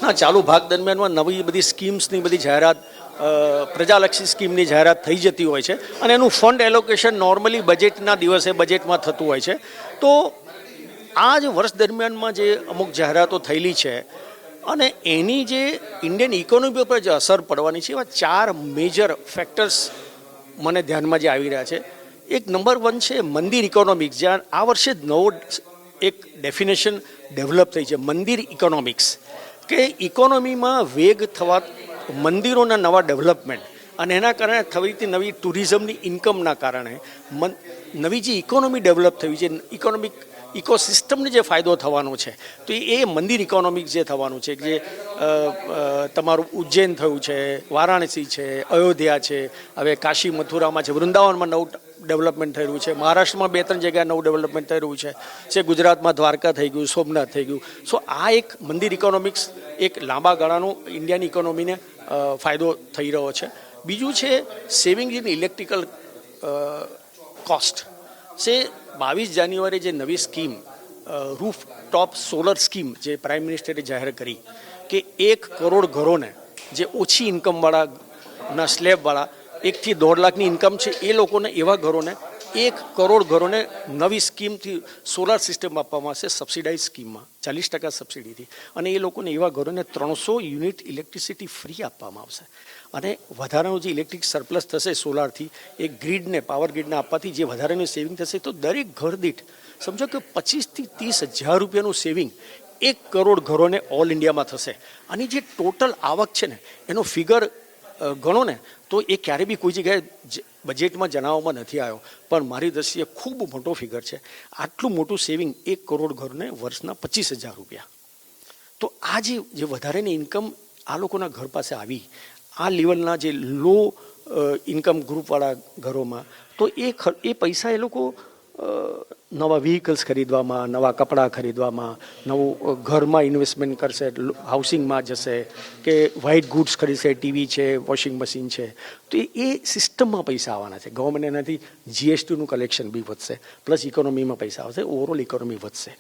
આ ચાલુ ભાગ દરમિયાનમાં નવી બધી સ્કીમ્સની બધી જાહેરાત પ્રજાલક્ષી સ્કીમની જાહેરાત થઈ જતી હોય છે અને એનું ફંડ એલોકેશન નોર્મલી બજેટના દિવસે બજેટમાં થતું હોય છે. તો આ જ વર્ષ દરમિયાનમાં જે અમુક જાહેરાતો થયેલી છે અને એની જે ઇન્ડિયન ઇકોનોમી પર જે અસર પડવાની છે એવા 4 મેજર ફેક્ટર્સ મને ધ્યાનમાં જે આવી રહ્યા છે. એક નંબર 1 છે મંદિર ઇકોનોમિક્સ, જ્યાં આ વર્ષે જ નવો એક ડેફિનેશન ડેવલપ થઈ છે, મંદિર ઇકોનોમિક્સ, કે ઇકોનોમીમાં વેગ થવા મંદિરોના નવા ડેવલપમેન્ટ અને એના કારણે થતી નવી ટુરિઝમની ઇન્કમના કારણે નવી જે ઇકોનોમી ડેવલપ થઈ છે, ઇકોનોમિક ઇકોસિસ્ટમને જે ફાયદો થવાનો છે, તો એ મંદિર ઇકોનોમિક્સ જે થવાનું છે, જે તમારું ઉજ્જૈન થયું છે, વારાણસી છે, અયોધ્યા છે, હવે કાશી મથુરામાં છે, વૃંદાવનમાં નવું ડેવલપમેન્ટ થઈ રહ્યું છે, મહારાષ્ટ્રમાં 2-3 જગ્યાએ નવું ડેવલપમેન્ટ થઈ રહ્યું છે, ગુજરાતમાં દ્વારકા થઈ ગયું, સોમનાથ થઈ ગયું. સો આ એક મંદિર ઇકોનોમિક્સ એક લાંબા ગાળાનો ઇન્ડિયાની ઇકોનોમીને ફાયદો થઈ રહ્યો છે. બીજું છે સેવિંગ ઇન ઇલેક્ટ્રિકલ કોસ્ટ. છે 22 જાન્યુઆરી જે નવી scheme roof top solar scheme જે પ્રાઇમ મિનિસ્ટરે જાહેર કરી કે 1 કરોડ ઘરોને જે ઓછી ઇન્કમવાળાના સ્લેબવાળા 1 થી 1.5 લાખની ઇન્કમ છે એ લોકોને, એવા ઘરોને 1 કરોડ ઘરોને નવી સ્કીમથી સોલાર સિસ્ટમ આપવામાં આવશે, સબસિડાઇઝ સ્કીમમાં 40% સબસિડીથી, અને એ લોકોને એવા ઘરોને 300 યુનિટ ઇલેક્ટ્રિસિટી ફ્રી આપવામાં આવશે. અને વધારાનું જે ઇલેક્ટ્રિક સરપ્લસ થશે સોલારથી એ ગ્રીડને, પાવર ગ્રીડને આપવાથી જે વધારાનું સેવિંગ થશે, તો દરેક ઘર દીઠ સમજો કે 25 થી 30 હજાર રૂપિયાનું સેવિંગ 1 કરોડ ઘરોને ઓલ ઇન્ડિયામાં થશે. અને જે ટોટલ આવક છે ને એનો ફિગર ગણો ને તો એ ક્યારે બી કોઈ જગ્યાએ બજેટમાં જણાવવામાં નથી આવ્યો, પણ મારી દ્રષ્ટિએ ખૂબ મોટો ફિગર છે. આટલું મોટું સેવિંગ 1 કરોડ ઘરને વર્ષના 25,000 રૂપિયા. તો આ જે વધારેની ઇન્કમ આ લોકોના ઘર પાસે આવી, આ લેવલના જે લો ઇન્કમ ગ્રુપવાળા ઘરોમાં, તો એ પૈસા એ લોકો નવા વ્હીકલ્સ ખરીદવામાં, નવા કપડાં ખરીદવામાં, નવું ઘરમાં ઇન્વેસ્ટમેન્ટ કરશે, હાઉસિંગમાં જશે, કે વ્હાઇટ ગુડ્સ ખરીદશે, ટીવી છે, વોશિંગ મશીન છે, તો એ સિસ્ટમમાં પૈસા આવવાના છે. ગવર્મેન્ટ એનાથી જીએસટીનું કલેક્શન બી વધશે, પ્લસ ઇકોનોમીમાં પૈસા આવશે, ઓવરઓલ ઇકોનોમી વધશે.